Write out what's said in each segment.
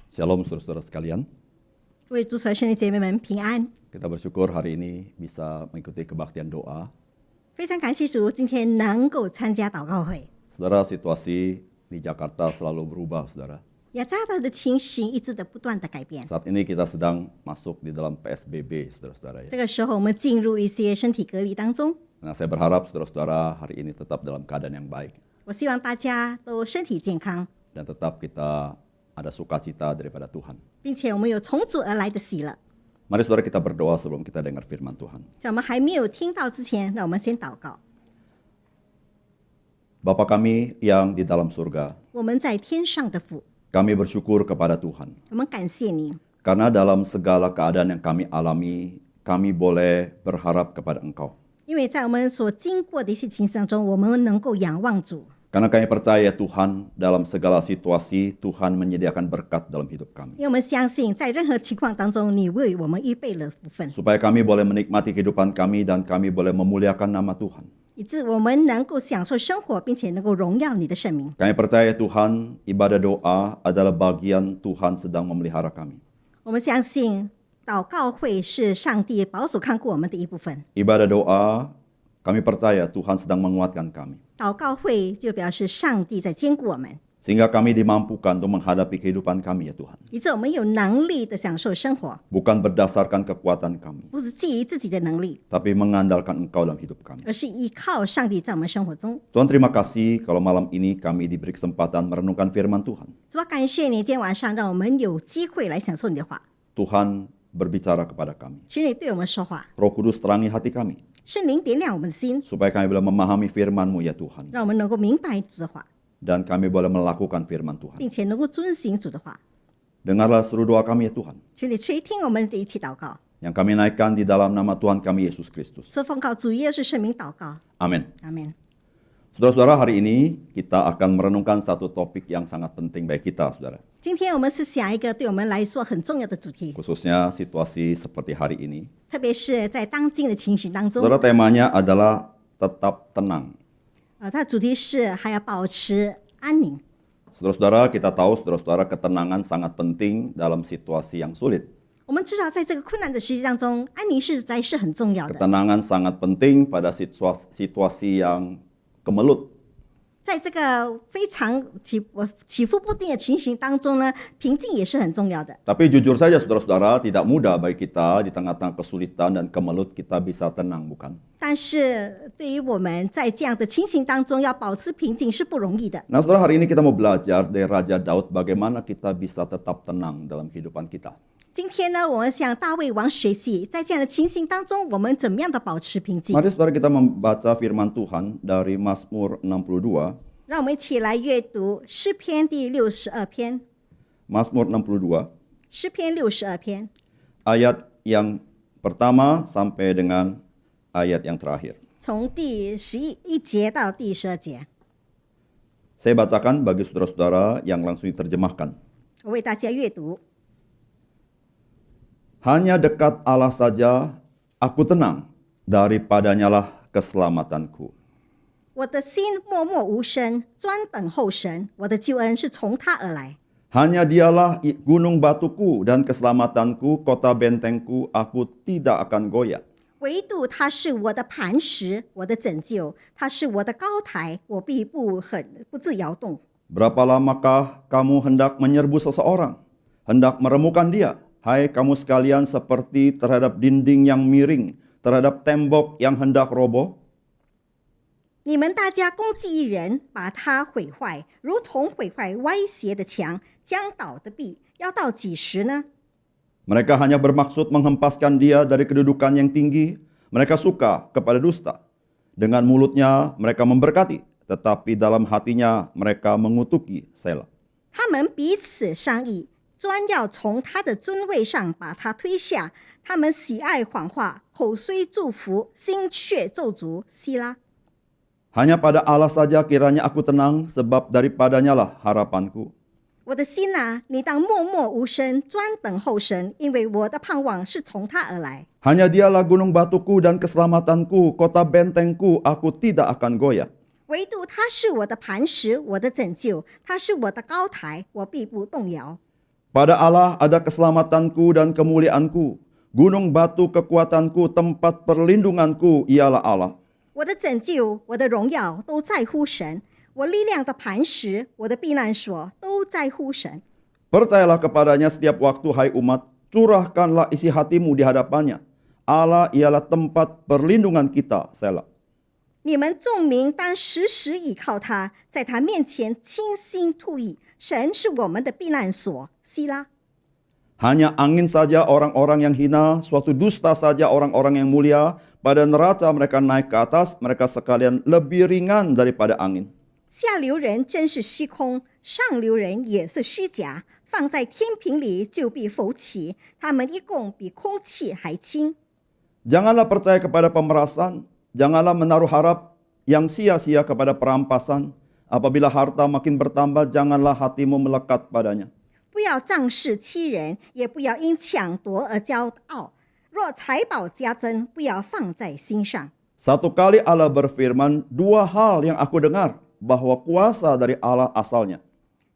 Shalom saudara-saudara sekalian. 各位主所兄弟姐妹们平安， Kita bersyukur hari ini bisa mengikuti kebaktian doa. 非常感谢主，今天能够参加祷告会。 Saudara, situasi di Jakarta selalu berubah, saudara. 雅加达的情形一直的不断的改变， Saat ini kita sedang masuk di dalam PSBB, saudara-saudara ya. 这个时候我们进入一些身体隔离当中。 Nah, saya berharap saudara-saudara hari ini tetap dalam keadaan yang baik 我希望大家都身体健康， dan tetap kita ada sukacita daripada Tuhan. 并且我们有从主而来的喜乐。 Mari saudara kita berdoa sebelum kita dengar firman Tuhan. 在我们还没有听到之前，让我们先祷告。 Bapa kami yang di dalam surga, 我们在天上的父， kami bersyukur kepada Tuhan. 我们感谢您， Karena dalam segala keadaan yang kami alami, kami boleh berharap kepada Engkau. 因为在我们所经过的一些情形当中，我们能够仰望主。 Karena kami percaya Tuhan dalam segala situasi, Tuhan menyediakan berkat dalam hidup kami. 因为我们相信，在任何情况当中，你为我们预备了福分， Supaya kami boleh menikmati kehidupan kami dan kami boleh memuliakan nama Tuhan. 以致我们能够享受生活，并且能够荣耀你的圣名。 Kami percaya Tuhan, ibadah doa adalah bagian Tuhan sedang memelihara kami. 我们相信，祷告会是上帝保守看顾我们的一部分。 Ibadah doa, kami percaya Tuhan sedang menguatkan kami. 祷告会就表示上帝在兼顾我们， Sehingga kami dimampukan untuk menghadapi kehidupan kami ya Tuhan. 以致我们有能力的享受生活， Bukan berdasarkan kekuatan kami, 不是基于自己的能力， tapi mengandalkan Engkau dalam hidup kami. 而是依靠上帝在我们生活中。 Tuhan terima kasih kalau malam ini kami diberi kesempatan merenungkan firman Tuhan. 主啊，感谢你今天晚上让我们有机会来享受你的话， Tuhan berbicara kepada kami. 请你对我们说话， Roh Kudus terangi hati kami, 圣灵点亮我们的心， supaya kami boleh memahami firman-Mu ya Tuhan. 让我们能够明白主的话， Dan kami boleh melakukan firman Tuhan. 并且能够遵行主的话。 Dengarlah seluruh doa kami ya Tuhan, 请你垂听我们的一起祷告， yang kami naikkan di dalam nama Tuhan kami Yesus Kristus. 是奉靠主耶稣圣名祷告， Amin. 阿门。 Saudara-saudara, hari ini kita akan merenungkan satu topik yang sangat penting bagi kita, saudara. 今天我们是想一个对我们来说很重要的主题， Khususnya situasi seperti hari ini. 特别是在当今的情形当中。 Saudara, temanya adalah tetap tenang. 它的主题是还要保持安宁。 Saudara-saudara, kita tahu saudara-saudara ketenangan sangat penting dalam situasi yang sulit. 我们知道，在这个困难的时期当中，安宁实在是很重要的。 Ketenangan sangat penting pada situasi yang kemelut. 在这个非常起伏不定的情形当中呢，平静也是很重要的。 Tapi jujur saja saudara-saudara, tidak mudah bagi kita di tengah-tengah kesulitan dan kemelut kita bisa tenang, bukan? 但是对于我们在这样的情形当中要保持平静是不容易的。 Nah, saudara, hari ini kita mau belajar dari Raja Daud bagaimana kita bisa tetap tenang dalam kehidupan kita. 今天呢，我们向大卫王学习，在这样的情形当中，我们怎么样的保持平静？ Mari saudara kita membaca firman Tuhan dari Mazmur 62. 让我们一起来阅读诗篇第62篇。 Mazmur 62, 诗篇62篇 ayat yang pertama sampai dengan ayat yang terakhir. 从第11节到第12节， Saya bacakan bagi saudara-saudara yang langsung diterjemahkan. 我为大家阅读。 Hanya dekat Allah saja aku tenang, daripadanya lah keselamatanku. 我的心默默无声，专等候神，我的救恩是从他而来。 Hanya dialah gunung batuku dan keselamatanku, kota bentengku, aku tidak akan goyah. 唯独他是我的磐石，我的拯救，他是我的高台，我必不致摇动。 Berapa lamakah kamu hendak menyerbu seseorang, hendak meremukan dia? Hai kamu sekalian seperti terhadap dinding yang miring, terhadap tembok yang hendak roboh. 你们大家攻击一人，把他毁坏，如同毁坏歪斜的墙，将倒的壁，要到几时呢？ Mereka hanya bermaksud menghempaskan dia dari kedudukan yang tinggi. Mereka suka kepada dusta. Dengan mulutnya mereka memberkati, tetapi dalam hatinya mereka mengutuki. Selah. 他们彼此商议，专要从他的尊位上把他推下。他们喜爱谎话，口虽祝福，心却咒诅。希拉。 Hanya pada Allah saja kiranya aku tenang, sebab daripadanya lah harapanku. 我的心啊，你当默默无声，专等候神，因为我的盼望是从他而来。 Hanya dialah gunung batuku dan keselamatanku, kota bentengku, aku tidak akan goyah. 唯独他是我的磐石，我的拯救，他是我的高台，我必不动摇。Pada Allah ada keselamatanku dan kemuliaanku. Gunung batu kekuatanku, tempat perlindunganku ialah Allah. 我的拯救，我的荣耀都在乎神，我力量的磐石，我的避难所都在乎神。 Percayalah kepadanya setiap waktu, hai umat. Curahkanlah isi hatimu di hadapannya. Allah ialah tempat perlindungan kita. Selah. 你们众民当时时倚靠他，在他面前倾心吐意。神是我们的避难所。希拉。 Hanya angin saja orang-orang yang hina, suatu dusta saja orang-orang yang mulia. Pada neraca mereka naik ke atas, mereka sekalian lebih ringan daripada angin. 下流人真是虚空，上流人也是虚假。放在天平里就必浮起，他们一共比空气还轻。 Janganlah percaya kepada pemerasan, janganlah menaruh harap yang sia-sia kepada perampasan. Apabila harta makin bertambah, janganlah hatimu melekat padanya. 不要仗势欺人，也不要因抢夺而骄傲。若财宝加增，不要放在心上。 Satu kali Allah berfirman, dua hal yang aku dengar, bahwa kuasa dari Allah asalnya.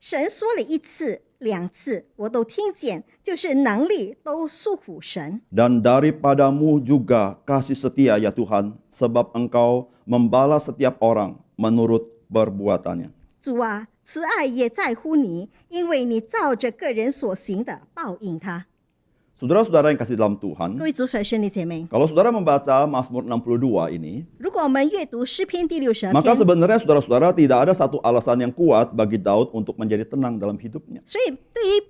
神说了一次、两次，我都听见，就是能力都属乎神。 Dan daripadamu juga kasih setia ya Tuhan, sebab Engkau membalas setiap orang menurut perbuatannya. 主啊，慈爱也在乎你，因为你照着个人所行的报应他。 Saudara-saudara yang kasih dalam Tuhan, 各位主水兄弟姐妹， kalau saudara membaca Mazmur 62 ini, 如果我们阅读诗篇第60 maka 篇， sebenarnya saudara-saudara tidak ada satu alasan yang kuat bagi Daud untuk menjadi tenang dalam hidupnya. 所以对于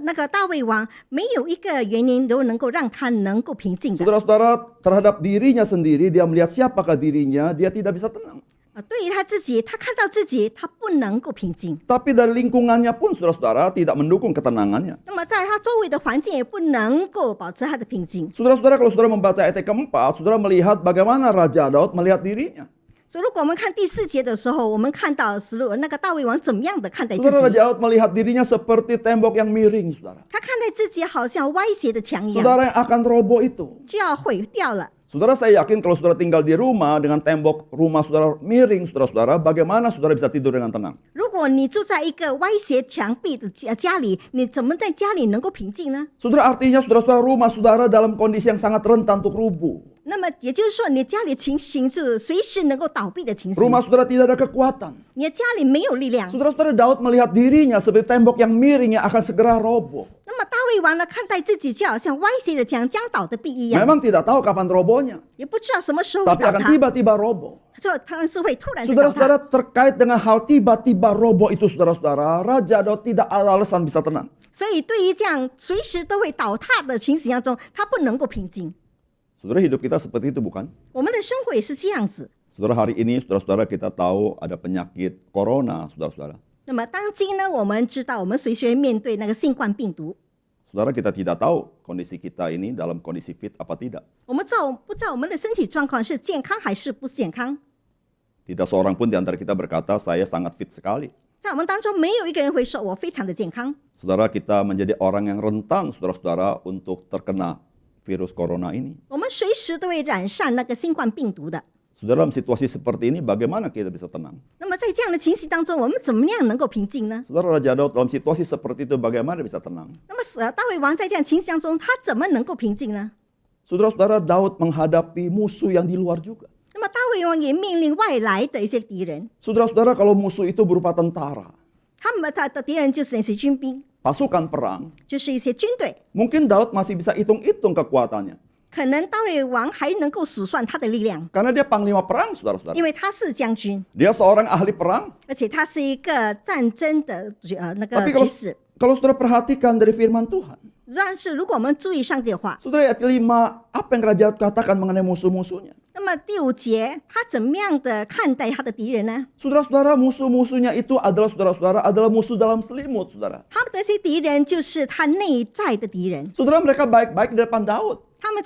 那个大卫王，没有一个原因都能够让他能够平静的。 Saudara-saudara terhadap dirinya sendiri, dia melihat siapakah dirinya, dia tidak bisa tenang. 对于他自己，他看到自己，他不能够平静。 Tapi dari lingkungannya pun saudara-saudara tidak mendukung ketenangannya. 那么在他周围的环境也不能够保持他的平静。 Saudara-saudara, kalau saudara membaca ayat keempat, saudara melihat bagaimana Raja Daud melihat dirinya. 所以如果我们看第4节的时候，我们看到那个大卫王怎么样的看待自 Saudara, 己？ Raja Daud melihat dirinya seperti tembok yang miring, saudara. 他看待自己好像歪斜的墙一样， Saudara yang akan roboh itu. 就要毁掉了。 Saudara, saya yakin kalau saudara tinggal di rumah dengan tembok rumah saudara miring, saudara-saudara, bagaimana saudara bisa tidur dengan tenang? 如果你住在一个歪斜墙壁的家里，你怎么在家里能够平静呢？ Saudara, artinya saudara-saudara rumah saudara dalam kondisi yang sangat rentan untuk rubuh. 那么也就是说，你家里情形是随时能够倒闭的情形， Rumah saudara tidak ada kekuatan. 你的家里没有力量。 Saudara-saudara, Daud melihat dirinya seperti tembok yang miring yang akan segera roboh. 那么大卫王呢，看待自己就好像歪斜的墙将倒的壁一样， Memang tidak tahu kapan robohnya, 也不知道什么时候会 tapi 倒 akan 塌。 tiba-tiba roboh. 他说他是会突然就倒塌。 Saudara-saudara, terkait dengan hal tiba-tiba roboh itu, saudara-saudara, Raja Daud tidak ada alasan bisa tenang. 所以对于这样随时都会倒塌的情形当中，他不能够平静。 Saudara, hidup kita seperti itu bukan? 我们的生活也是这样子。 Saudara, hari ini saudara-saudara kita tahu ada penyakit corona, saudara-saudara. 那么当今呢，我们知道我们随时会面对那个新冠病毒， Saudara, kita tidak tahu kondisi kita ini dalam kondisi fit apa tidak. 我们不知道我们的身体状况是健康还是不健康。 Tidak seorang pun di antara kita berkata, saya sangat fit sekali. 在我们当中，没有一个人会说我非常的健康。 Saudara, kita menjadi orang yang rentan, saudara-saudara, untuk terkena virus corona ini. 我们随时都会染上那个新冠病毒的。 Saudara, dalam situasi seperti ini, bagaimana kita bisa tenang? 那么在这样的情形当中，我们怎么样能够平静呢？ Saudara, Raja Daud dalam situasi seperti itu, bagaimana bisa tenang? 那么大卫王在这样情形当中，他怎么能够平静呢？ Saudara-saudara, Daud menghadapi musuh yang di luar juga. 那么大卫王也面临外来的一些敌人， Saudara-saudara, kalau musuh itu berupa tentara, 他的敌人就是那些军兵， pasukan perang, 就是一些军队。 mungkin Daud masih bisa hitung-hitung kekuatannya. 可能大卫王还能够数算他的力量， Karena dia panglima perang, saudara-saudara. 因为他是将军， Dia seorang ahli perang. 而且他是一个战争的那个 Tapi 局势。 kalau saudara perhatikan dari firman Tuhan, 但是如果我们注意上帝的话， saudara, ayat 5, apa yang Raja katakan mengenai musuh-musuhnya? 那么第5节他怎么样的看待他的敌人呢？ Saudara-saudara, musuh-musuhnya itu adalah saudara-saudara, adalah musuh dalam selimut, saudara. 他们的这些敌人就是他内在的敌人， Saudara, mereka baik-baik di depan Daud. 他们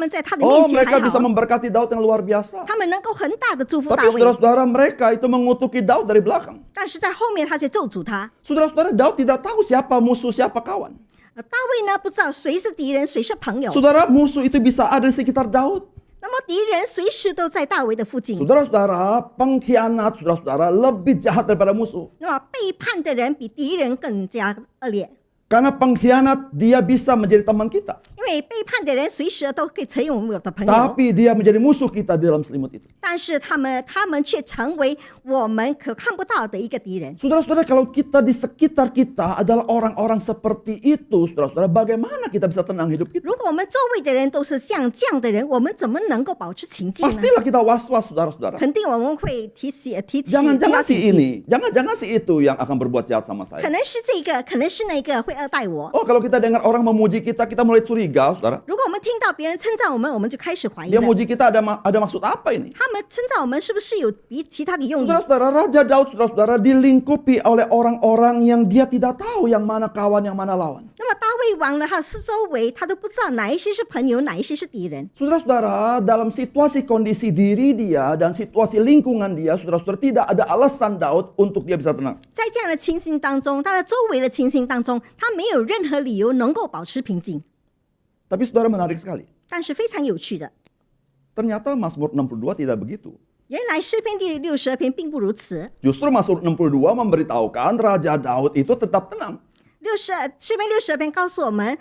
在他的 Oh, 面前 mereka 还 bisa 好， memberkati Daud yang luar biasa. 他们能够很大的祝福大 Tapi 卫， saudara-saudara, mereka itu mengutuki Daud dari belakang. 但是在后面他却咒诅他。 Saudara-saudara, Daud tidak tahu siapa musuh, siapa kawan. 大卫呢不知道谁是敌人，谁是朋友。 Saudara, musuh itu bisa ada di sekitar Daud. 那么敌人随时都在大卫的附近。 Saudara-saudara, pengkhianat saudara-saudara lebih jahat daripada musuh. 那么背叛的人比敌人更加恶劣， Karena pengkhianat dia bisa menjadi teman kita. 因为背叛的人随时都可以成为我们的朋友， Tapi dia menjadi musuh kita di dalam selimut itu. 但是他们却成为我们可看不到的一个敌人。 Saudara-saudara, kalau kita di sekitar kita adalah orang-orang seperti itu, saudara-saudara, bagaimana kita bisa tenang hidup kita? 如果我们周围的人都是像这样的人，我们怎么能够保持清静呢？ Pastilah kita was-was, saudara-saudara. 肯定我们会提起 Jangan-jangan 警 si 惕 ini, jangan-jangan si itu yang akan berbuat jahat sama 可 saya. 能是这个，可能是那个会恶待我。 Oh, kalau kita dengar orang memuji kita, kita mulai curiga, saudara. 如果我们听到别人称赞我们，我们就开始怀疑 Dia 了。 muji kita ada maksud apa ini? 他们称赞我们是不是有其他的用意？ Saudara-saudara, Raja Daud, saudara-saudara, dilingkupi oleh orang-orang yang dia tidak tahu yang mana kawan, yang mana lawan. 那么大卫王呢，他四周围他都不知道哪一些是朋友，哪一些是敌人。 Saudara-saudara, dalam situasi kondisi diri dia dan situasi lingkungan dia, saudara-saudara, tidak ada alasan Daud untuk dia bisa tenang. 在这样的情形当中，他的周围的情形当中，他没有任何理由能够保持平静。 Tapi saudara, menarik sekali. 但是非常有趣的， Ternyata Mazmur 62 tidak begitu. 原来诗篇第62篇并不如此。 Justru Mazmur 62 memberitahukan Raja Daud itu tetap tenang. 诗篇62篇告诉我们，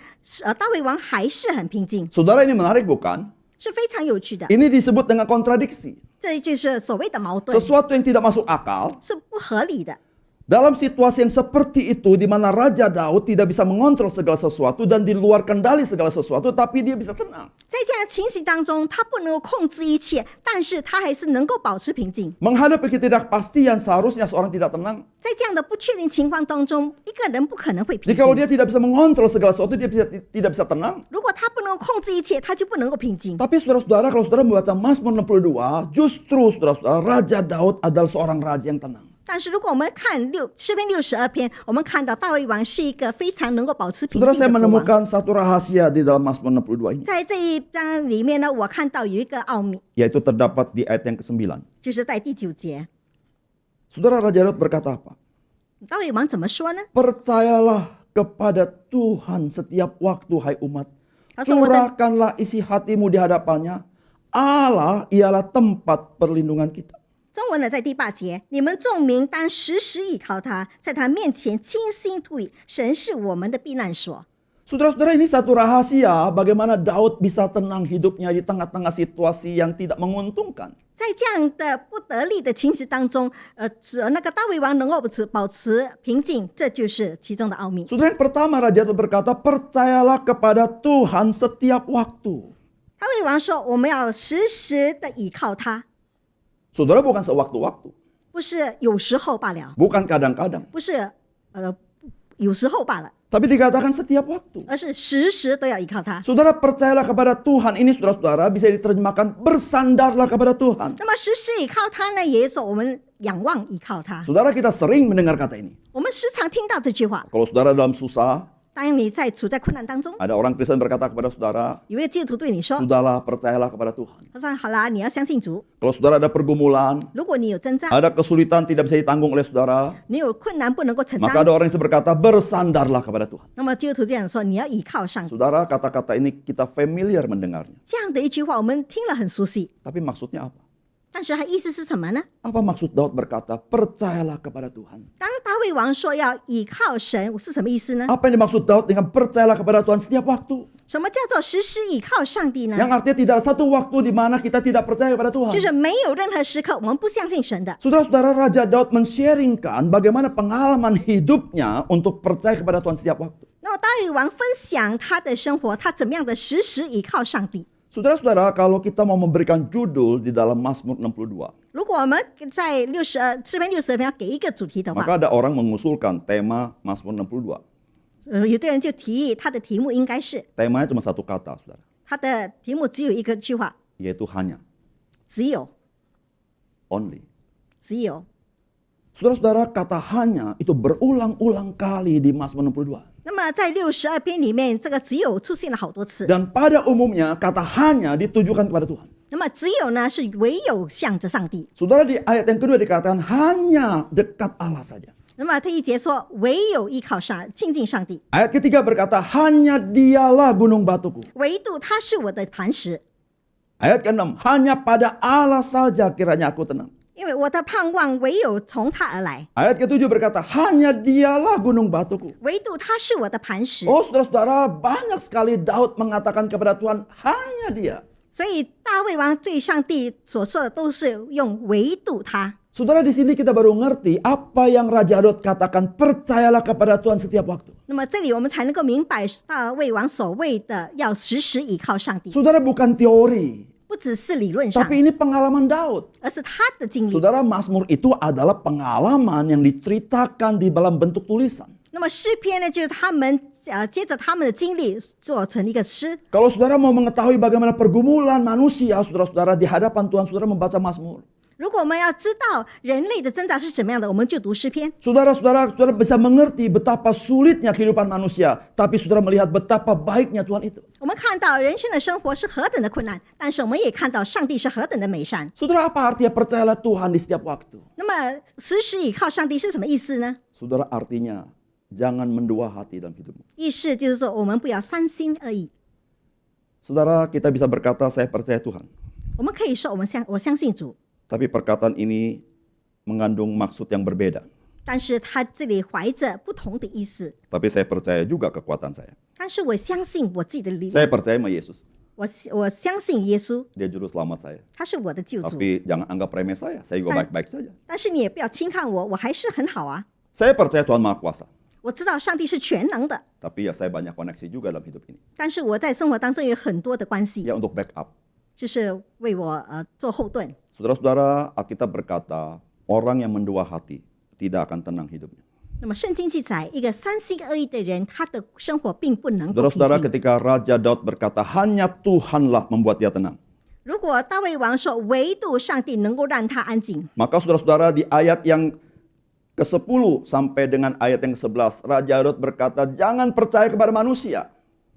大卫王还是很平静， Saudara, ini menarik bukan? 是非常有趣的。 Ini disebut dengan kontradiksi. 这就是所谓的矛盾， Sesuatu yang tidak masuk akal. 是不合理的。 Dalam situasi yang seperti itu, di mana Raja Daud tidak bisa mengontrol segala sesuatu dan di luar kendali segala sesuatu, tapi dia bisa tenang. 在这样的情形当中，他不能够控制一切，但是他还是能够保持平静。 Menghadapi ketidakpastian seharusnya seorang tidak tenang. 在这样的不确定情况当中，一个人不可能会平 Jikalau 静。 dia tidak bisa mengontrol segala sesuatu, dia tidak bisa tenang. 如果他不能够控制一切，他就不能够平静。 Tapi saudara-saudara, kalau saudara membaca Mazmur 62, justru saudara-saudara, Raja Daud adalah seorang raja yang tenang. 但是如果我们看诗篇62篇，我们看到大卫王是一个非常能够保持平静 Saudara, 的 saya 国王。 menemukan satu rahasia di dalam Mazmur 62 ini, 在这一章里面呢，我看到有一个奥秘， yaitu terdapat di ayat yang ke-9. 就是在第9节， Saudara, Raja Daud berkata apa? 大卫王怎么说呢？ Percayalah kepada Tuhan setiap waktu, hai umat. Curahkanlah isi hatimu di hadapannya. Allah ialah tempat perlindungan kita. 中文呢，在第8节，你们众民当时时倚靠他，在他面前倾心吐意，神是我们的避难所。 Saudara-saudara, ini satu rahasia bagaimana Daud bisa tenang hidupnya di tengah-tengah situasi yang tidak menguntungkan. 在这样的不得力的情形当中，那个大卫王能够保持平静，这就是其中的奥秘。 Saudara, yang pertama Raja Daud berkata, percayalah kepada Tuhan setiap waktu. 大卫王说，我们要时时的倚靠他， Saudara, bukan sewaktu-waktu, 不是有时候罢了， bukan kadang-kadang, 不是有时候罢了， tapi dikatakan setiap waktu. 而是时时都要依靠他。 Saudara, percayalah kepada Tuhan. Ini saudara-saudara bisa diterjemahkan bersandarlah kepada Tuhan. 那么时时倚靠他呢，也说我们仰望依靠他。 Saudara, kita sering mendengar kata ini. 我们时常听到这句话。 Kalau saudara dalam susah, 当你处在困难当中， ada orang Kristen berkata kepada saudara, 有一个基督徒对你说 sudahlah, percayalah kepada Tuhan. 他说好啦，你要相信主。 Kalau saudara ada pergumulan, 如果你有征战， ada kesulitan tidak bisa ditanggung oleh saudara, 你有困难不能够承 maka 担， ada orang yang berkata, bersandarlah kepada Tuhan. 那么基督徒这样说，你要倚靠上帝。 Saudara, kata-kata ini kita familiar mendengarnya. 这样的一句话，我们听了很熟悉， Tapi maksudnya apa? 但是它意思是什么呢？ Apa maksud Daud berkata, percayalah kepada Tuhan? 当大卫王说要倚靠神，是什么意思呢？ Apa yang dimaksud Daud dengan percayalah kepada Tuhan setiap waktu? 什么叫做时时倚靠上帝呢？ Yang artinya tidak ada satu waktu di mana kita tidak percaya kepada Tuhan. 就是没有任何时刻我们不相信神的。 Saudara-saudara, Raja Daud men-sharingkan bagaimana pengalaman hidupnya untuk percaya kepada Tuhan setiap waktu. 那么大卫王分享他的生活，他怎么样的时时倚靠上帝。 Saudara-saudara, kalau kita mau memberikan judul di dalam Mazmur 62, 如果我们在诗篇60篇要给一个主题的话， maka ada orang mengusulkan tema Mazmur 62. 有的人就提议他的题目应该是， Temanya cuma satu kata, saudara, 他的题目只有一个句话， yaitu hanya, 只有， only. 只有。 Saudara-saudara, kata hanya itu berulang-ulang kali di Mazmur 62. 那么在62篇里面，这个只有出现了好多次。 Dan pada umumnya kata hanya ditujukan kepada Tuhan. 那么只有呢是唯有向着上帝。 Saudara, di ayat yang kedua dikatakan hanya dekat Allah saja. 那么第一节说唯有依靠上亲近上帝， Ayat ketiga berkata hanya dialah gunung batuku. 唯独他是我的磐石。Ayat ke-6, hanya pada Allah saja kiranya aku tenang. 因为我的盼望唯有从他而来， Ayat ke-7 berkata, hanya dialah gunung batuku. 唯独他是我的磐石。 Oh saudara-saudara, banyak sekali Daud mengatakan kepada Tuhan, hanya dia. 所以大卫王对上帝所说的都是用唯独他。 Saudara, di sini kita baru ngerti apa yang Raja Daud katakan, percayalah kepada Tuhan setiap waktu. 那么这里我们才能够明白大卫王所谓的要时时倚靠上帝， Saudara, bukan teori, 不只是理论上， tapi ini pengalaman Daud. 而是他的经历。 Saudara, Mazmur itu adalah pengalaman yang diceritakan di dalam bentuk tulisan. 那么诗篇呢，就是他们接着他们的经历做成一个诗。 Kalau saudara mau mengetahui bagaimana pergumulan manusia, saudara-saudara di hadapan Tuhan, saudara membaca Mazmur. 如果我们要知道人类的挣扎是怎么样的，我们就读诗篇。 Saudara-saudara bisa mengerti betapa sulitnya kehidupan manusia, tapi saudara melihat betapa baiknya Tuhan itu. 我们看到人生的生活是何等的困难，但是我们也看到上帝是何等的美善。 Saudara, apa artinya percayalah Tuhan di setiap waktu? 那么时时倚靠上帝是什么意思呢？ Saudara, artinya jangan mendua hati dalam hidupmu. 意思就是说，我们不要三心二意。 Saudara, kita bisa berkata saya percaya Tuhan. 我们可以说我相信主， Tapi perkataan ini mengandung maksud yang berbeda. 但是他这里怀着不同的意思。 Tapi saya percaya juga kekuatan saya. 但是我相信我自己的力量， Saya percaya sama Yesus. 我相信耶稣， Dia juru selamat saya. 他是我的救主。 Tapi jangan anggap remeh saya juga baik-baik saja. 但是你也不要轻看我，我还是很好啊。 Saya percaya Tuhan Maha Kuasa. 我知道上帝是全能的， Tapi ya saya banyak koneksi juga dalam hidup ini. 但是我在生活当中有很多的关系， Ya untuk backup. 就是为我做后盾。 Saudara-saudara, Alkitab berkata, orang yang mendua hati tidak akan tenang hidupnya. 那么圣经记载，一个三心二意的人，他的生活并不能够平 Saudara-saudara, 静。 ketika Raja Daud berkata, hanya Tuhanlah membuat dia tenang. 如果大卫王说唯独上帝能够让他安静， Maka saudara-saudara, di ayat yang ke-10 sampai dengan ayat yang ke-11, Raja Daud berkata, jangan percaya kepada manusia.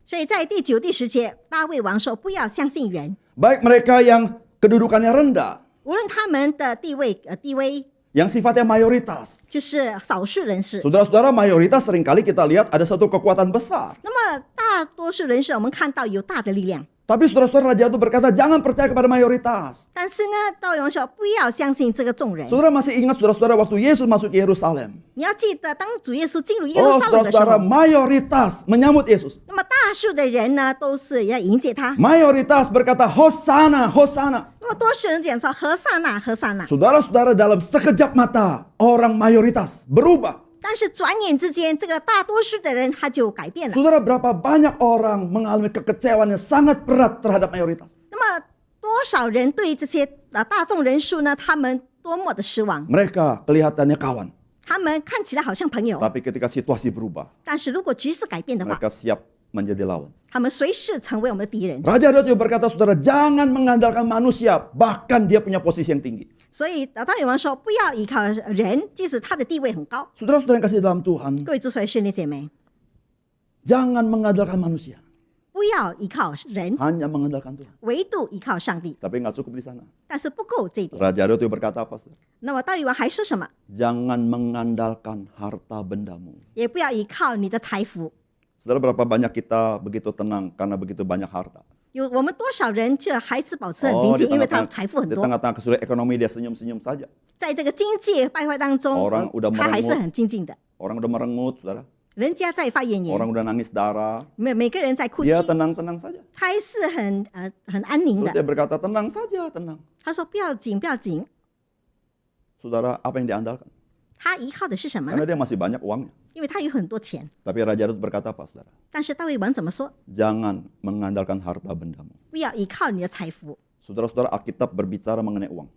所以在第9、第10节，大卫王说不要相信人， Baik mereka yang kedudukannya rendah, 无论他们的地位低微， yang sifatnya mayoritas. 就是少数人士。 Saudara-saudara, mayoritas seringkali kita lihat ada satu kekuatan besar. 那么大多数人士，我们看到有大的力量。 Tapi saudara-saudara, Raja itu berkata, jangan percaya kepada mayoritas. 但是呢，大卫王说不要相信这个众人。 Saudara masih ingat saudara-saudara waktu Yesus masuk ke Yerusalem. 你要记得，当主耶稣进入耶路 Oh 撒冷的时 saudara-saudara, 候， mayoritas menyambut Yesus. 那么大数的人呢，都是要迎接他。 Mayoritas berkata, Hosana, Hosana. 那么多数人讲说何萨那，何萨那。 Saudara-saudara, dalam sekejap mata, orang mayoritas berubah. 但是转眼之间，这个大多数的人他就改变了。 Saudara, berapa banyak orang mengalami kekecewaan yang sangat berat terhadap mayoritas. 那么多少人对这些大众人数呢？他们多么的失望。 Mereka kelihatannya kawan. 他们看起来好像朋友， Tapi ketika situasi berubah, 但是如果局势改变的话， mereka siap menjadi lawan. 他们随时成为我们的敌人。 Raja Daud juga berkata, saudara, jangan mengandalkan manusia, bahkan dia punya posisi yang tinggi. 所以大卫王说，不要依靠人，即使他的地位很高。 Saudara-saudara yang kasih dalam Tuhan, 各位之所以兄弟姐妹， jangan mengandalkan manusia, 不要依靠人， hanya mengandalkan Tuhan. 唯独依靠上帝。 Tapi nggak cukup di sana. 但是不够这一点。 Raja Daud juga berkata apa, saudara? 那么大卫王还说什么？ Jangan mengandalkan harta bendamu. 也不要依靠你的财富。 Saudara, berapa banyak kita begitu tenang karena begitu banyak harta? 有我们多少人这还是保持很平 Oh, 静，因为他财富很 di 多。 tengah-tengah kesulitan ekonomi dia senyum-senyum saja. 在这个经济败坏当中 Orang，udah 他还是 merengut 很静静的。 Orang udah merengut, saudara. 人家在发怨言， Orang udah nangis darah. 每个人在哭泣， Dia tenang-tenang saja. 他还是很安宁 Terus 的。 dia berkata, tenang saja, tenang. 他说不要紧，不要紧。 Saudara, apa yang diandalkan? 他依靠的是什么 Karena 呢？ dia masih banyak uangnya. 因为他有很多钱。 Tapi Raja Daud berkata apa, saudara? 但是大卫王怎么说？ Jangan mengandalkan harta bendamu. 不要依靠你的财富。 Saudara-saudara, Alkitab berbicara mengenai uang.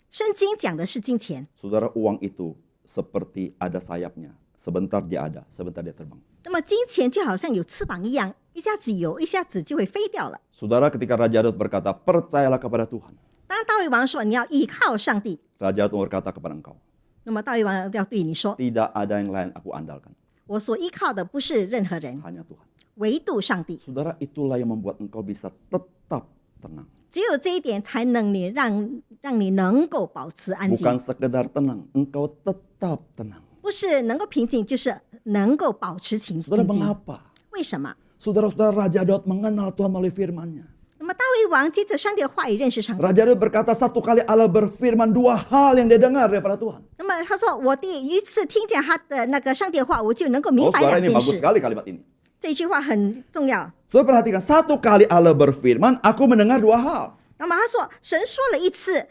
圣经讲的是金钱。 Saudara, uang itu seperti ada sayapnya. Sebentar dia ada, sebentar dia terbang. 那么金钱就好像有翅膀一样，一下子有，一下子就会飞掉了。 Saudara, ketika Raja Daud berkata, percayalah kepada Tuhan. 当大卫王说你要依靠上帝， Raja Daud berkata kepada engkau, 那么大卫王要对你说， tidak ada yang lain aku andalkan, 我所依靠的不是任何人， hanya Tuhan. 唯独上帝。 Saudara, itulah yang membuat engkau bisa tetap tenang. 只有这一点才能让你能够保持安静， Bukan sekedar tenang, engkau tetap tenang. 不是能够平静，就是能够保持平 Saudara, 静。 mengapa? 为什么？ Saudara-saudara, Raja Daud mengenal Tuhan melalui firman-Nya. 那么大卫王接着上帝的话语认识上帝。 Raja Daud berkata satu kali Allah berfirman 2 hal yang dia dengar daripada Tuhan. 那么他说，我第一次听见他的那个上帝的话，我就能够明 Oh 白 saudara 两 ini 件 bagus 事。 sekali kalimat ini. 这句话很重要。 Saudara perhatikan, satu kali Allah berfirman, aku mendengar 2 hal. 那么他说，神说了一次、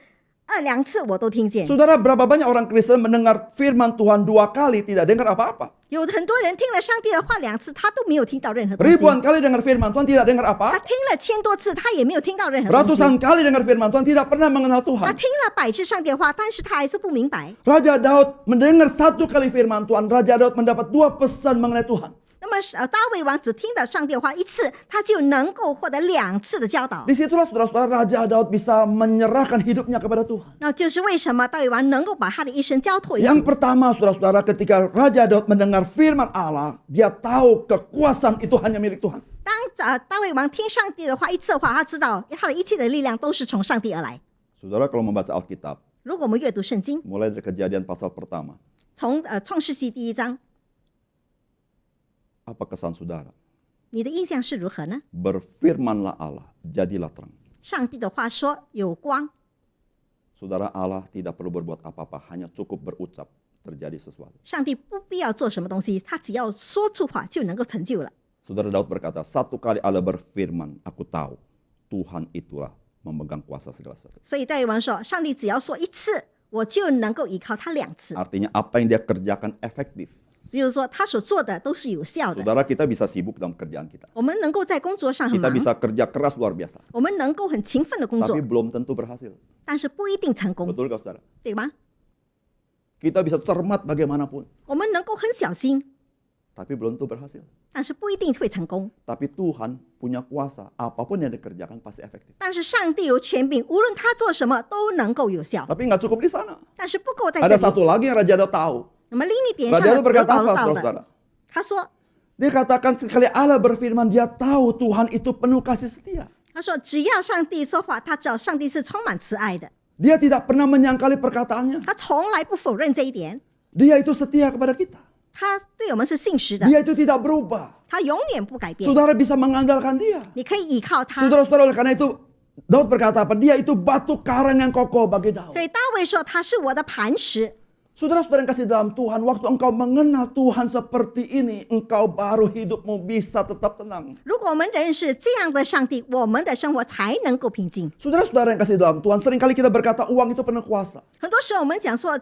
2次我都听见。 Saudara, berapa banyak orang Kristen mendengar firman Tuhan 2 kali tidak dengar apa-apa? 有很多人听了上帝的话2次，他都没有听到任何东西。 Ribuan kali dengar firman Tuhan tidak dengar 他 apa? 听了1000多次，他也没有听到任何东西。 Ratusan kali dengar firman Tuhan tidak pernah mengenal 他 Tuhan. 听了100次上帝的话，但是他还是不明白。 Raja Daud mendengar 1 kali firman Tuhan, Raja Daud mendapat 2 pesan mengenai Tuhan. 那么大卫王只听到上帝的话1次，他就能够获得2次的教导。 Disitulah saudara-saudara Raja Daud bisa menyerahkan hidupnya kepada Tuhan. 那就是为什么大卫王能够把他的一生交托于 Yang 主。 pertama saudara-saudara, ketika Raja Daud mendengar firman Allah, dia tahu kekuasaan itu hanya milik Tuhan. 当大卫王听上帝的话1次的话，他知道他的一切的力量都是从上帝而来。 Saudara kalau membaca Alkitab, 如果我们阅读圣经， mulai dari Kejadian pasal pertama, 从创世纪第1章， apa kesan saudara? 你的印象是如何呢？ Berfirmanlah Allah, jadilah terang. 上帝的话说有光， Saudara, Allah tidak perlu berbuat apa-apa, hanya cukup berucap, terjadi sesuatu. 上帝不必要做什么东西，他只要说出话就能够成就了。 Saudara Daud berkata, 1 kali Allah berfirman, aku tahu Tuhan itulah memegang kuasa segala sesuatu. 所以大卫王说，上帝只要说1次，我就能够依靠他2次。 Artinya apa yang dia kerjakan efektif. 就是说，他所做的都是有效的。 Saudara, kita bisa sibuk dalam kerjaan kita. 我们能够在工作上很 Kita 忙， bisa kerja keras luar biasa. 我们能够很勤奋的工作 Tapi，belum tentu berhasil. 但是不一定成功， Betul gak saudara? 对吗？ Kita bisa cermat bagaimanapun. 我们能够很小心， Tapi belum tentu berhasil. 但是不一定会成功。 Tapi Tuhan punya kuasa. Apapun yang dikerjakan pasti efektif. 但是上帝有权柄，无论他做什么都能够有效。 Tapi nggak cukup di sana. 但是不够在这 Ada 里。 satu lagi yang Raja Daud tahu. 那么另一点上 Raja 呢， Daud 得 berkata 保 apa 到的， saudara? 他说 Dia katakan sekali Allah berfirman, dia tahu Tuhan itu penuh kasih setia. 他说只要上帝说话，他知道上帝是充满慈爱的， Dia tidak pernah menyangkali perkataannya. 他从来不否认这一点。 Dia itu setia kepada kita. 他对我们是信实的， Dia itu tidak berubah. 他永远不改变。 Saudara bisa mengandalkan dia. 你可以依靠他。 Saudara-saudara, oleh karena itu Daud berkata apa? Dia itu batu karang yang kokoh bagi Daud. 所以大卫说他是我的磐石。 Saudara-saudara yang kasih dalam Tuhan, waktu engkau mengenal Tuhan seperti ini, engkau baru hidupmu bisa tetap tenang. 如果我们认识这样的上帝，我们的生活才能够平静。 Saudara-saudara yang kasih dalam Tuhan, seringkali kita berkata uang itu penuh kuasa. 很多时候我们讲说，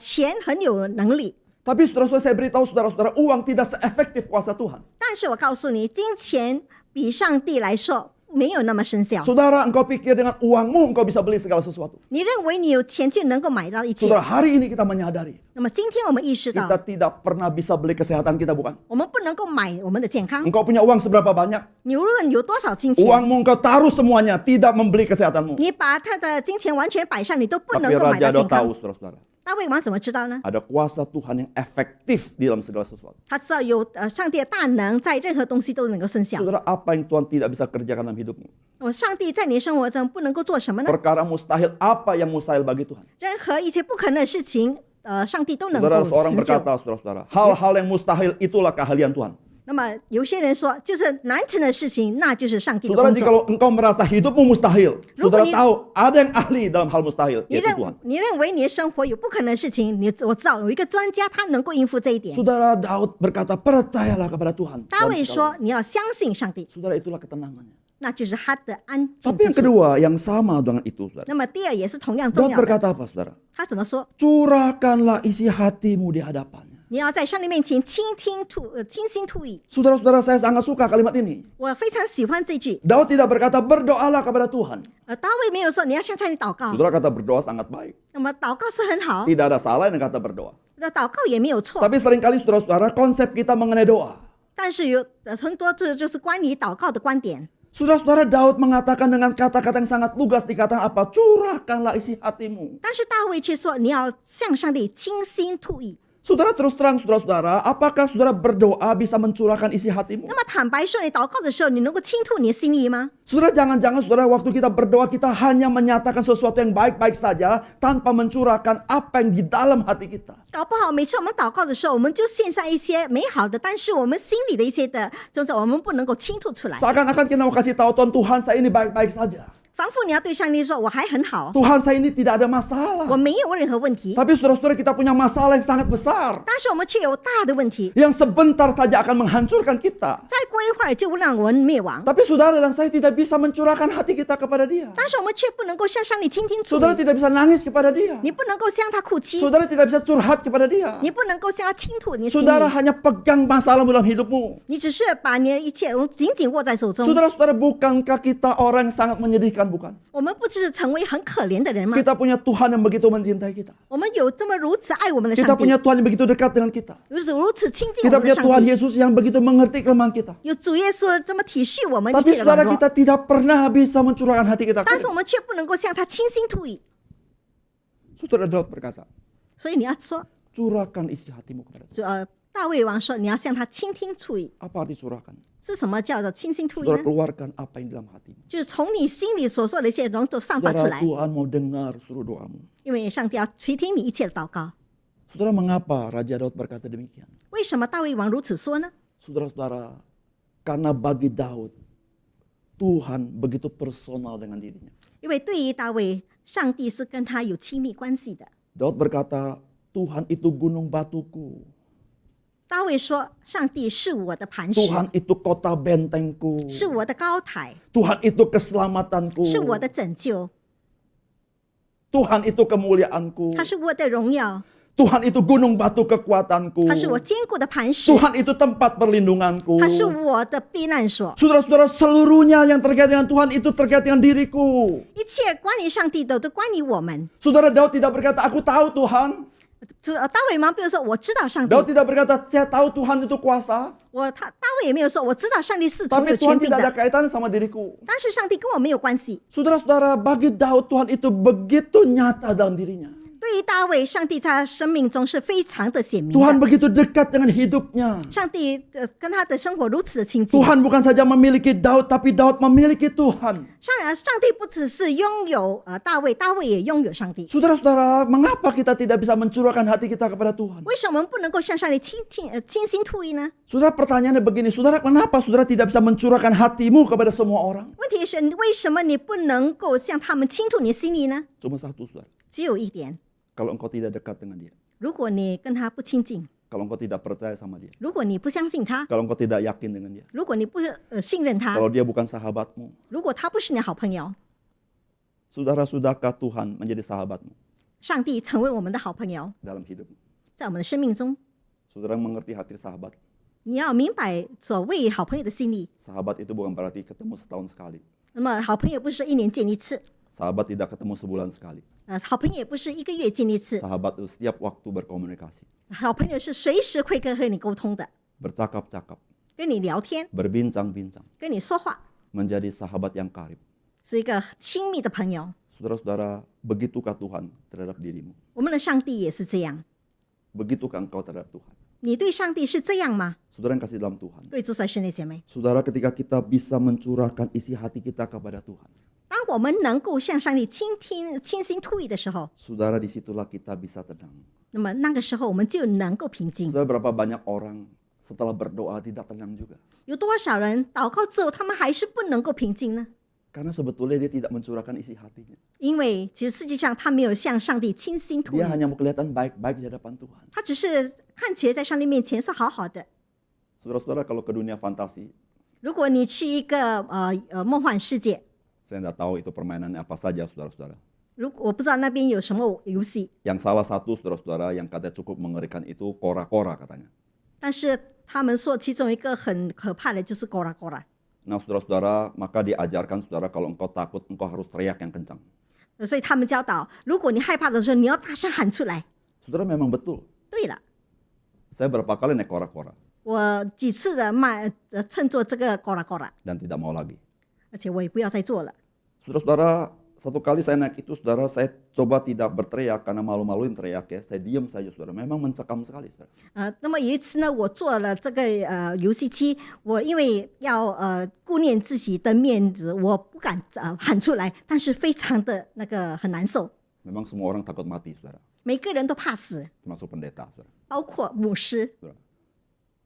钱很有能力， Tapi saudara-saudara, saya beritahu saudara-saudara, uang tidak seefektif kuasa Tuhan. 但是我告诉你，金钱比上帝来说没有那么生效。 Saudara, engkau pikir dengan uangmu engkau bisa beli segala sesuatu. 你认为你有钱就能够买到一切？ Saudara, hari ini kita menyadari, 那么今天我们意识到， kita tidak pernah bisa beli kesehatan kita, bukan? 我们不能够买我们的健康。 Engkau punya uang seberapa banyak? 你无论有多少金钱， Uangmu engkau taruh semuanya, tidak membeli kesehatanmu. 你把他的金钱完全摆上，你都不 Tapi 能够买 Raja 到 Daud 健康 tahu,。saudara-saudara, 大卫王怎么知道呢？ ada kuasa Tuhan yang efektif di dalam segala sesuatu. 他知道有上帝的大能在任何东西都能够生效。 Saudara, apa yang Tuhan tidak bisa kerjakan dalam hidupmu? 上帝在你的生活中不能够做什么呢？ Perkara mustahil, apa yang mustahil bagi Tuhan? 任何一切不可能的事情，上帝都能够 Saudara, seorang 成就。 berkata, saudara-saudara, hal-hal yang mustahil itulah keahlian Tuhan. 那么有些人说，就是难成的事情，那就是上帝的 Saudara, 工作。 jika engkau merasa hidupmu mustahil, saudara Rupanya- tahu ada yang ahli dalam hal mustahil, 你 yaitu Tuhan. 认为你的生活有不可能的事情，我知道有一个专家他能够应付这一点。 Saudara Daud berkata, percayalah kepada Tuhan. 大 Dan 卫说，你要相信上帝， saudara, itulah ketenangannya. 那就是他的安静 Tapi yang 之处。 kedua, yang sama dengan itu, saudara. 那么第二也是同样重 Daud 要的， berkata apa, saudara? 他怎么说？ Curahkanlah isi hatimu di hadapannya. 你要在上帝面前倾心吐意。 Saudara-saudara, saya sangat suka kalimat ini. 我非常喜欢这句。 Daud tidak berkata, berdoalah kepada Tuhan. 大卫没有说你要向上帝祷告， Saudara kata berdoa sangat baik. 那么祷告是很好， Tidak ada salah dengan kata berdoa. 那祷告也没有错。 Tapi seringkali saudara-saudara, konsep kita mengenai doa. 但是有很多这就是关于祷告的观点。 Saudara-saudara, Daud mengatakan dengan kata-kata yang sangat lugas, dikatakan apa? Curahkanlah isi hatimu. 但是大卫却说你要向上帝倾心吐意。Saudara terus terang, saudara-saudara, apakah saudara berdoa bisa mencurahkan isi hatimu? 那么坦白说，你祷告的时候，你能够倾吐你的心意吗？ Saudara jangan-jangan saudara waktu kita berdoa kita hanya menyatakan sesuatu yang baik-baik saja tanpa mencurahkan apa yang di dalam hati kita. 搞不好每次我们祷告的时候，我们就献上一些美好的，但是我们心里的一些的种子，我们不能够倾吐出来。 Seakan-akan kita mau kasih tahu Tuhan saya ini baik-baik saja. 仿佛你要对上帝说：“我还很好， Tuhan saya ini tidak ada masalah. 我没有任何问题。 Tapi saudara-saudara kita punya masalah yang sangat besar. ”但是我们却有大的问题， Yang sebentar saja akan menghancurkan kita. 再过一会儿就让我们灭亡。 Tapi saudara dan saya tidak bisa mencurahkan hati kita kepada dia. 但是我们却不能够向上帝倾听出 Saudara 语， tidak bisa nangis kepada dia. 你不能够向他哭泣， Saudara tidak bisa curhat kepada dia. 你不能够向他倾吐你的心 Saudara 意， hanya pegang masalah dalam hidupmu. 你只是把你的一切紧紧握在手中。 Saudara-saudara, bukankah kita orang yang sangat menyedihkan, bukan? 我们不只是成为很可怜的人吗？ Kita punya Tuhan yang begitu mencintai kita. 我们有这么如此爱我们的 Kita 上帝， punya Tuhan yang begitu dekat dengan kita. 如此亲近我 Kita 们的 punya 上 Tuhan 帝， Yesus yang begitu mengerti kelemahan kita. 有主耶稣这么体恤我们一 Tapi 切的软 saudara 弱， kita tidak pernah bisa mencurahkan hati kita. 但是我们却不能够向他倾心吐意。 Saudara Daud berkata, 所以你要说， curahkan isi hatimu kepada Tuhan. 大卫王说你要向他倾听吐意， Apa arti curahkan? 是什么叫做倾心吐意 Saudara 呢？ keluarkan apa yang di dalam hatimu. 就是从你心里所说的一些容都散发出 Saudara 来， Tuhan mau dengar seluruh doamu. 因为上帝要垂听你一切的祷告。 Saudara mengapa Raja Daud berkata demikian? 为什么大卫王如此说呢？ Saudara-saudara, karena bagi Daud, Tuhan begitu personal dengan dirinya. 因为对于大卫，上帝是跟他有亲密关系的。 Daud berkata, Tuhan itu gunung batuku. 大卫说：“上帝是我的磐石， Tuhan itu kota bentengku. 是我的高台， Tuhan itu keselamatanku. 是我的拯救， Tuhan itu kemuliaanku. 他是我的荣耀， Tuhan itu gunung batu kekuatanku. 他是我坚固的磐石， Tuhan itu tempat perlindunganku. 他是我的避难所。 Saudara-saudara, seluruhnya yang terkait dengan Tuhan itu terkait dengan diriku. 一切关于上帝的都关于我们。 Saudara Daud tidak berkata, aku tahu Tuhan. 大卫王没有说我知道上帝， Daud tidak berkata, saya tahu Tuhan itu kuasa. 大卫也没有说我知道上帝是总 Tapi 有 Tuhan 权柄 tidak ada 的， kaitannya sama diriku. 但是上帝跟我没有关系。 Saudara-saudara, bagi Daud Tuhan itu begitu nyata dalam dirinya. 对于大卫，上帝在他生命中是非常的显明 Tuhan 的。 begitu dekat dengan hidupnya. 上帝跟他的生活如此的亲近。 Tuhan bukan saja memiliki Daud, tapi Daud memiliki Tuhan. 上帝不只是拥有大卫，大卫也拥有上帝。 Saudara-saudara, mengapa kita tidak bisa mencurahkan hati kita kepada Tuhan? 为什么我们不能够向上帝倾心吐意呢？ Saudara, pertanyaannya begini, saudara, kenapa saudara tidak bisa mencurahkan hatimu kepada semua orang? 问题是为什么你不能够向他们倾吐你的心意呢？ Cuma satu, saudara. 只有一点， Kalau engkau tidak dekat dengan dia, 如果你跟他不亲近， kalau engkau tidak percaya sama dia, 如果你不相信他， kalau engkau tidak yakin dengan dia, 如果你不信任他， kalau dia bukan sahabatmu, 如果他不是你的好朋友， saudara, sudahkah Tuhan menjadi sahabatmu 上帝成为我们的好朋友， dalam hidupmu? 在我们的生命中， Saudara mengerti hati sahabat. 你要明白所谓好朋友的心意。 Sahabat itu bukan berarti ketemu setahun sekali. 那么好朋友不是一年见一次， Sahabat tidak ketemu sebulan sekali. 好朋友也不是一个月见一次， Sahabat itu setiap waktu berkomunikasi, 好朋友是随时会和你沟通的， bercakap-cakap, 跟你聊天， berbincang-bincang, 跟你说话， menjadi sahabat yang karib. 是一个亲密的朋友。 Saudara-saudara, begitukah Tuhan terhadap dirimu? 我们的上帝也是这样， Begitukah engkau terhadap Tuhan? 你对上帝是这样吗？ Saudara yang kasih dalam Tuhan. 对主所兄弟姐妹， Saudara, ketika kita bisa mencurahkan isi hati kita kepada Tuhan, 当我们能够向上帝倾心吐意的时候， saudara, disitulah kita bisa tenang. 那么那个时候我们就能够平静。 Saudara, berapa banyak orang setelah berdoa tidak tenang juga? 有多少人祷告之后，他们还是不能够平静呢？ Karena sebetulnya dia tidak mencurahkan isi hatinya. 因为其实实际上他没有向上帝倾心吐意 Dia，hanya mau kelihatan baik-baik di hadapan Tuhan. 他只是看起来在上帝面前是好好的。 Saudara-saudara, kalau ke dunia fantasi, 如果你去一个梦幻世界， saya tidak tahu itu permainan apa saja, saudara-saudara. 我不知道那边有什么游戏， Yang salah satu, saudara-saudara, yang katanya cukup mengerikan itu kora-kora katanya. 但是他们说其中一个很可怕的就是勾拉勾拉， Nah, saudara-saudara, maka diajarkan, saudara, kalau engkau takut, engkau harus teriak yang kencang. 所以他们教导，如果你害怕的时候，你要大声喊出来。 Saudara, memang betul. 对了， Saya berapa kali naik kora-kora 我几次的乘坐这个勾拉勾拉， dan tidak mau lagi. 而且我也不要再做了。 Saudara-saudara, Satu kali saya naik itu, saudara, saya coba tidak berteriak karena malu-maluin teriak ya. Saya diam saja, saudara. Memang mencekam sekali, saudara. 那么有一次呢，我做了这个游戏机，我因为要顾念自己的面子，我不敢喊出来，但是非常的那个很难受。 Memang semua orang takut mati, saudara. 每个人都怕死， Termasuk pendeta, saudara. 包括牧师。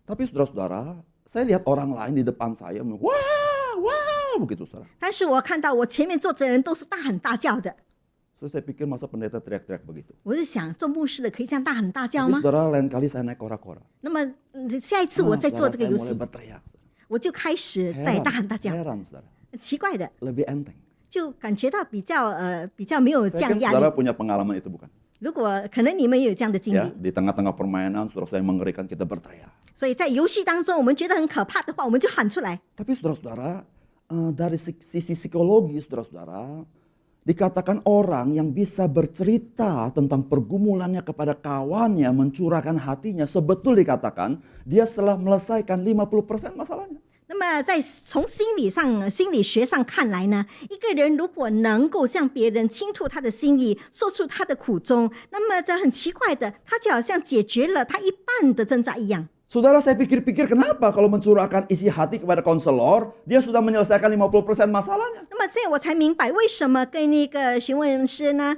Tapi saudara-saudara, saya lihat orang lain di depan saya, wah, begitu, saudara. 但是我看到我前面坐着的人都是大喊大叫的， So, saya pikir masa pendeta teriak-teriak begitu. 我就想做牧师的可以这样大喊大叫 Tapi 吗？ saudara, lain kali saya naik kora-kora. 那么下一次我再做 Saudara, 这个 saya 游 mulai 戏， berteriak. 我就开始在大喊大叫， Heran, saudara. 很奇怪的， Lebih enteng. 就感觉到比较没有这 Saya 样 kan 压 saudara 力。 punya pengalaman itu bukan? 如果可能你们也有这样的经 Ya, 历， di tengah-tengah permainan, saudara, saya mengerikan kita berteriak. 所以在游戏当中我们觉得很可怕的话，我们就喊出来。 Tapi saudara-saudara, dari sisi psikologi, saudara-saudara, dikatakan orang yang bisa bercerita tentang pergumulannya kepada kawannya, mencurahkan hatinya, sebetul dikatakan dia telah melesaikan 50% masalahnya. 那么在从心理学上看来呢，一个人如果能够向别人倾吐他的心意，说出他的苦衷，那么这很奇怪的，他就好像解决了他一半的挣扎一样。 Saudara, saya pikir-pikir kenapa kalau mencurahkan isi hati kepada konselor, dia sudah menyelesaikan 50% masalahnya. 那么这样我才明白为什么跟那个询问师呢，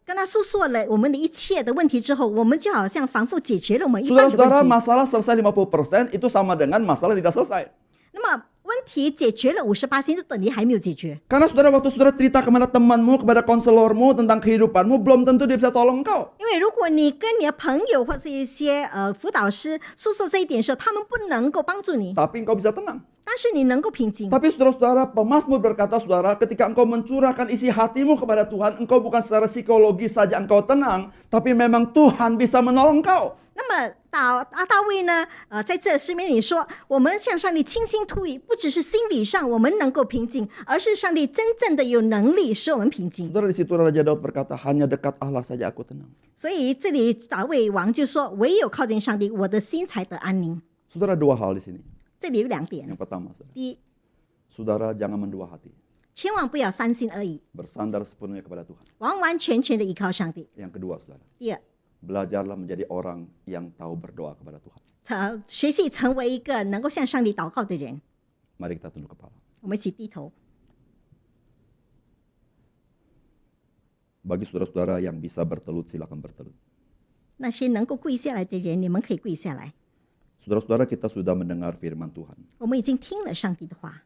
跟他诉说了我们的一切的问题之后，我们就好像仿佛解决了我们一半的 Saudara-saudara, 问题。 masalah selesai 50% itu sama dengan masalah tidak selesai. 那么问题解决了58%，就等于还没有解决。 Karena saudara, waktu saudara cerita kepada temanmu, kepada konselormu tentang kehidupanmu, belum tentu dia bisa tolong kau. 因为如果你跟你的朋友或是一些辅导师诉说这一点的时候，他们不能够帮助你， Tapi engkau bisa tenang. 但是你能够平静。 Tapi saudara-saudara, pemazmur berkata, saudara, ketika engkau mencurahkan isi hatimu kepada Tuhan, engkau bukan secara psikologis saja engkau tenang, tapi memang Tuhan bisa menolong kau. 那么大卫呢，在这诗篇里说，我们向上帝倾心吐意，不只是心理上我们能够平静，而是上帝真正的有能力使我们平静。 Saudara, di situ Raja Daud berkata, hanya dekat Allah saja aku tenang. 所以这里大卫王就说，唯有靠近上帝，我的心才得安宁。 Saudara, dua hal di sini. 这里有两点， Yang pertama, saudara, 第一， saudara jangan mendua hati. 千万不要三心二意， Bersandar sepenuhnya kepada Tuhan. 完完全全的依靠上帝。 Yang kedua, saudara, 第二， belajarlah menjadi orang yang tahu berdoa kepada Tuhan. 学习成为一个能够向上帝祷告的人。 Mari kita tunduk kepala. 我们一起低头。 Bagi saudara-saudara yang bisa bertelut, silakan bertelut. 那些能够跪下来的人，你们可以跪下来。 Saudara-saudara, kita sudah mendengar firman Tuhan. 我们已经听了上帝的话，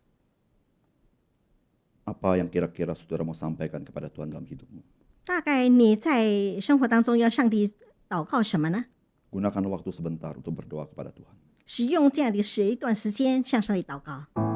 Apa yang kira-kira saudara mau sampaikan kepada Tuhan dalam hidupmu? 大概你在生活当中要上帝祷告什么呢？ Gunakan waktu sebentar untuk berdoa kepada Tuhan. 使用这样的一段时间向上帝祷告。